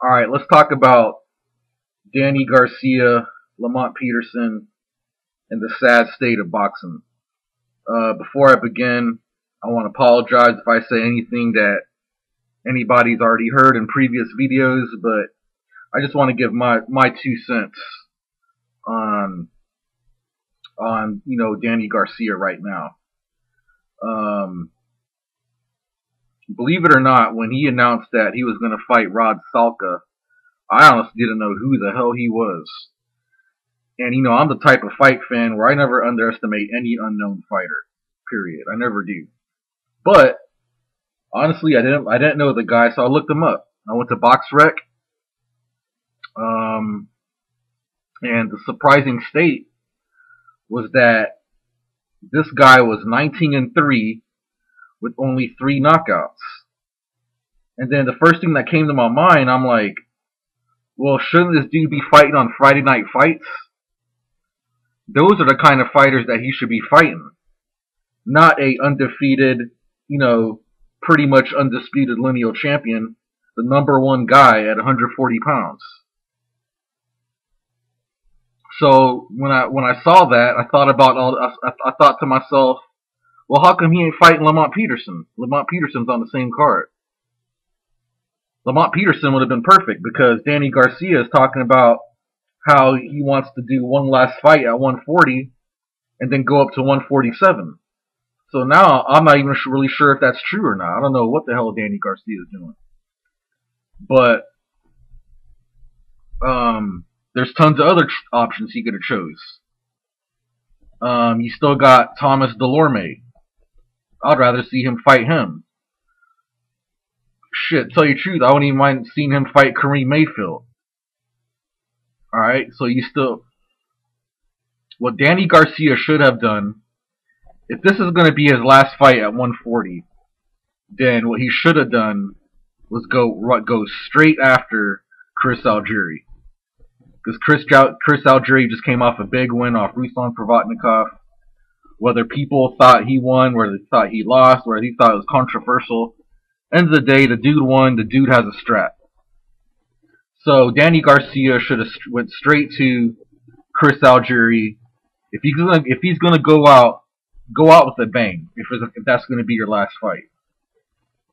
All right, let's talk about Danny Garcia, Lamont Peterson, and the sad state of boxing. Before I begin, I want to apologize if I say anything that anybody's already heard in previous videos, but I just want to give my 2 cents on Danny Garcia right now. Believe it or not, when he announced that he was going to fight Rod Salka, I honestly didn't know who the hell he was. And I'm the type of fight fan where I never underestimate any unknown fighter. Period. I never do. But honestly, I didn't know the guy, so I looked him up. I went to BoxRec, and the surprising state was that this guy was 19-3 with only 3 knockouts. And then the first thing that came to my mind, I'm like, well, shouldn't this dude be fighting on Friday night fights? Those are the kind of fighters that he should be fighting. Not a undefeated, pretty much undisputed lineal champion, the #1 guy at 140 pounds. So when I saw that, I thought about I thought to myself, well, how come he ain't fighting Lamont Peterson? Lamont Peterson's on the same card. Lamont Peterson would have been perfect because Danny Garcia is talking about how he wants to do one last fight at 140 and then go up to 147. So now I'm not even really sure if that's true or not. I don't know what the hell Danny Garcia is doing. But there's tons of other options he could have chose. You still got Thomas Delorme. I'd rather see him fight him. Shit, tell you the truth, I wouldn't even mind seeing him fight Kareem Mayfield. Alright, so what Danny Garcia should have done, if this is going to be his last fight at 140, then what he should have done was go straight after Chris Algieri. Because Chris Algieri just came off a big win off Ruslan Provatnikov. Whether people thought he won, whether they thought he lost, whether he thought it was controversial, end of the day, the dude won. The dude has a strap. So Danny Garcia should have went straight to Chris Algieri. If he's gonna go out with a bang. If that's gonna be your last fight,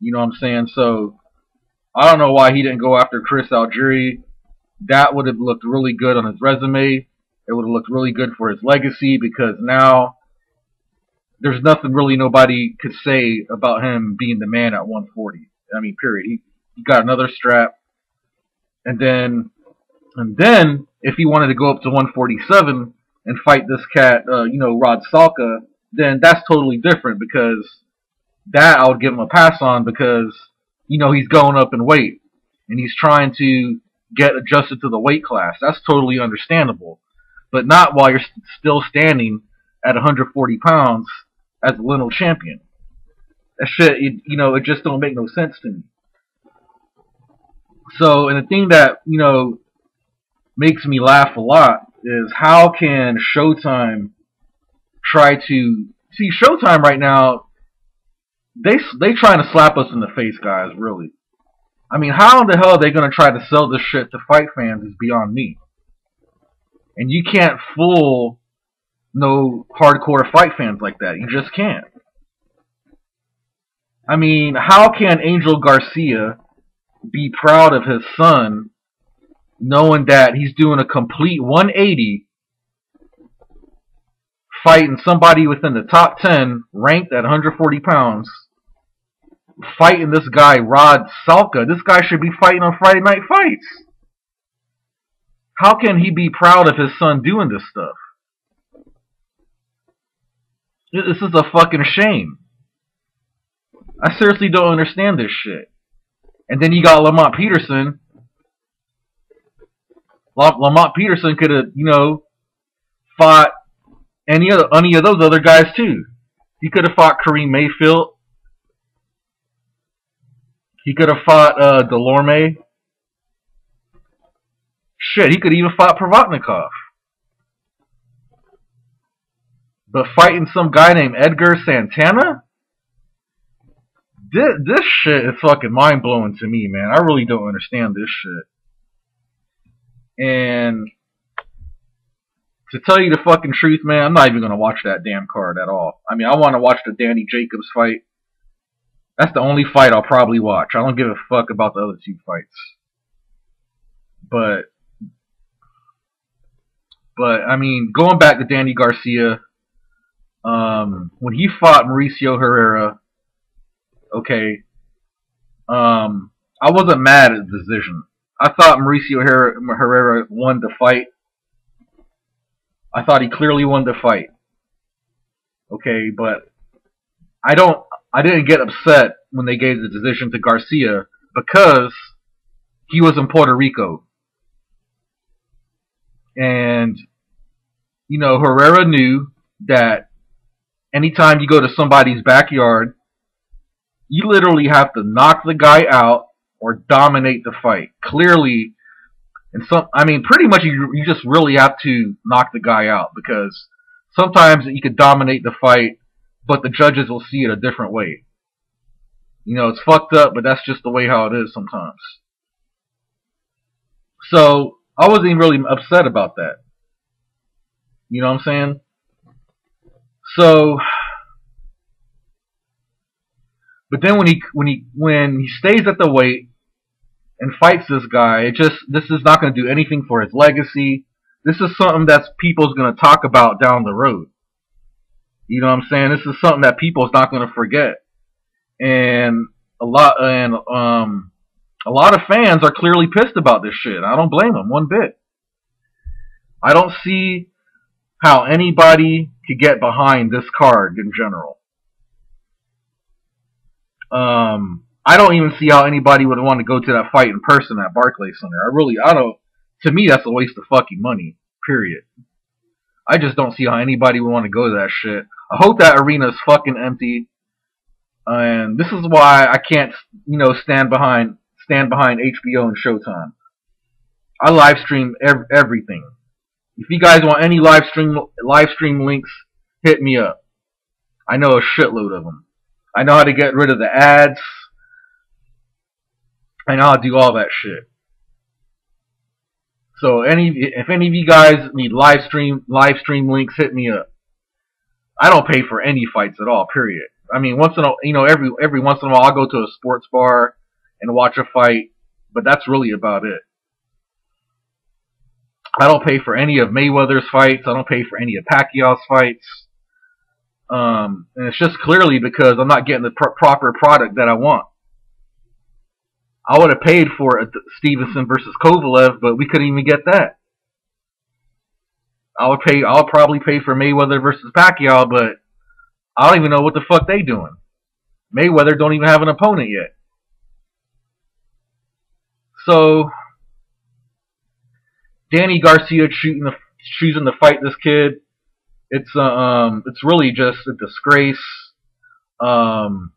you know what I'm saying. So I don't know why he didn't go after Chris Algieri. That would have looked really good on his resume. It would have looked really good for his legacy because now there's nothing really nobody could say about him being the man at 140. I mean, period. He got another strap. And then if he wanted to go up to 147 and fight this cat, Rod Salka, then that's totally different because that I would give him a pass on because, he's going up in weight and he's trying to get adjusted to the weight class. That's totally understandable. But not while you're still standing at 140 pounds as a lineal champion. That shit, it just don't make no sense to me. So, and the thing that, makes me laugh a lot is how can Showtime try to... See, Showtime right now, they trying to slap us in the face, guys, really. I mean, how in the hell are they going to try to sell this shit to fight fans is beyond me. And you can't fool no hardcore fight fans like that. You just can't. I mean, how can Angel Garcia be proud of his son knowing that he's doing a complete 180 fighting somebody within the top 10 ranked at 140 pounds fighting this guy Rod Salka? This guy should be fighting on Friday night fights. How can he be proud of his son doing this stuff? This is a fucking shame. I seriously don't understand this shit. And then you got Lamont Peterson. Lamont Peterson could have, fought any of those other guys too. He could have fought Kareem Mayfield. He could have fought Delorme. Shit, he could even fought Provatnikov. But fighting some guy named Edgar Santana? This shit is fucking mind-blowing to me, man. I really don't understand this shit. And to tell you the fucking truth, man, I'm not even gonna watch that damn card at all. I mean, I want to watch the Danny Jacobs fight. That's the only fight I'll probably watch. I don't give a fuck about the other two fights. But I mean, going back to Danny Garcia, when he fought Mauricio Herrera, okay, I wasn't mad at the decision. I thought Mauricio Herrera won the fight. I thought he clearly won the fight. Okay, but I didn't get upset when they gave the decision to Garcia because he was in Puerto Rico. And, you know, Herrera knew that anytime you go to somebody's backyard, you literally have to knock the guy out or dominate the fight. Clearly, pretty much you just really have to knock the guy out because sometimes you could dominate the fight, but the judges will see it a different way. You know, it's fucked up, but that's just the way how it is sometimes. So, I wasn't even really upset about that. You know what I'm saying? So, but then when he stays at the weight and fights this guy, this is not going to do anything for his legacy. This is something that people's going to talk about down the road. You know what I'm saying? This is something that people's not going to forget. And a lot of fans are clearly pissed about this shit. I don't blame them one bit. I don't see how anybody could get behind this card in general. I don't even see how anybody would want to go to that fight in person at Barclays Center. I don't. To me, that's a waste of fucking money. Period. I just don't see how anybody would want to go to that shit. I hope that arena is fucking empty. And this is why I can't, you know, stand behind HBO and Showtime. I live stream everything. If you guys want any live stream links, hit me up. I know a shitload of them. I know how to get rid of the ads. I know how to do all that shit. So if any of you guys need live stream links, hit me up. I don't pay for any fights at all. Period. I mean, every once in a while I'll go to a sports bar and watch a fight, but that's really about it. I don't pay for any of Mayweather's fights. I don't pay for any of Pacquiao's fights. And it's just clearly because I'm not getting the proper product that I want. I would have paid for Stevenson versus Kovalev, but we couldn't even get that. I'll probably pay for Mayweather versus Pacquiao, but I don't even know what the fuck they doing. Mayweather don't even have an opponent yet. So, Danny Garcia choosing to fight this kid, it's really just a disgrace. Showtime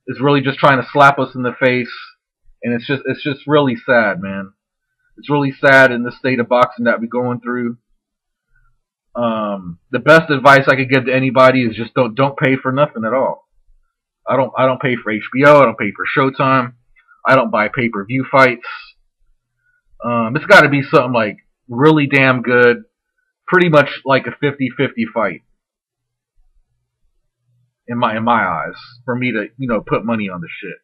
is really just trying to slap us in the face, and it's just really sad, man. It's really sad in the state of boxing that we're going through. The best advice I could give to anybody is just don't pay for nothing at all. I don't pay for HBO. I don't pay for Showtime. I don't buy pay-per-view fights. It's got to be something like really damn good, pretty much like a 50-50 fight. In my eyes, for me to put money on the shit.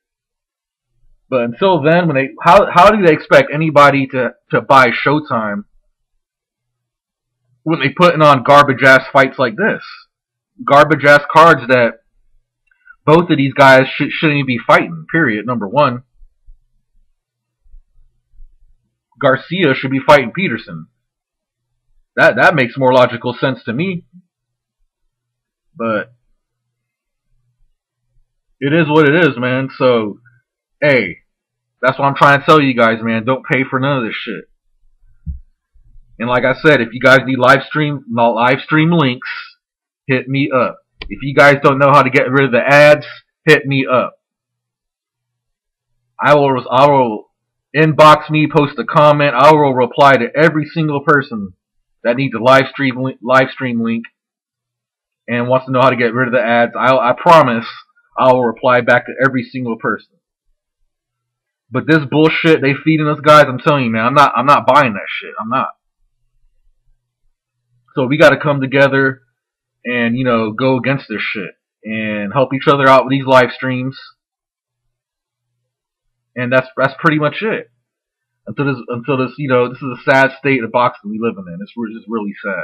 But until then, how do they expect anybody to buy Showtime when they putting on garbage ass fights like this? Garbage ass cards that both of these guys shouldn't even be fighting. Period. Number one, Garcia should be fighting Peterson. That makes more logical sense to me. But it is what it is, man. So, hey, that's what I'm trying to tell you guys, man. Don't pay for none of this shit. And like I said, if you guys need live stream links, hit me up. If you guys don't know how to get rid of the ads, hit me up. I will inbox me, post a comment. I will reply to every single person that needs a live stream link and wants to know how to get rid of the ads. I promise I will reply back to every single person. But this bullshit they feeding us guys, I'm telling you, man, I'm not buying that shit. I'm not. So we got to come together and go against this shit and help each other out with these live streams. And that's pretty much it. Until this, this is a sad state of boxing we live in. It's just really sad.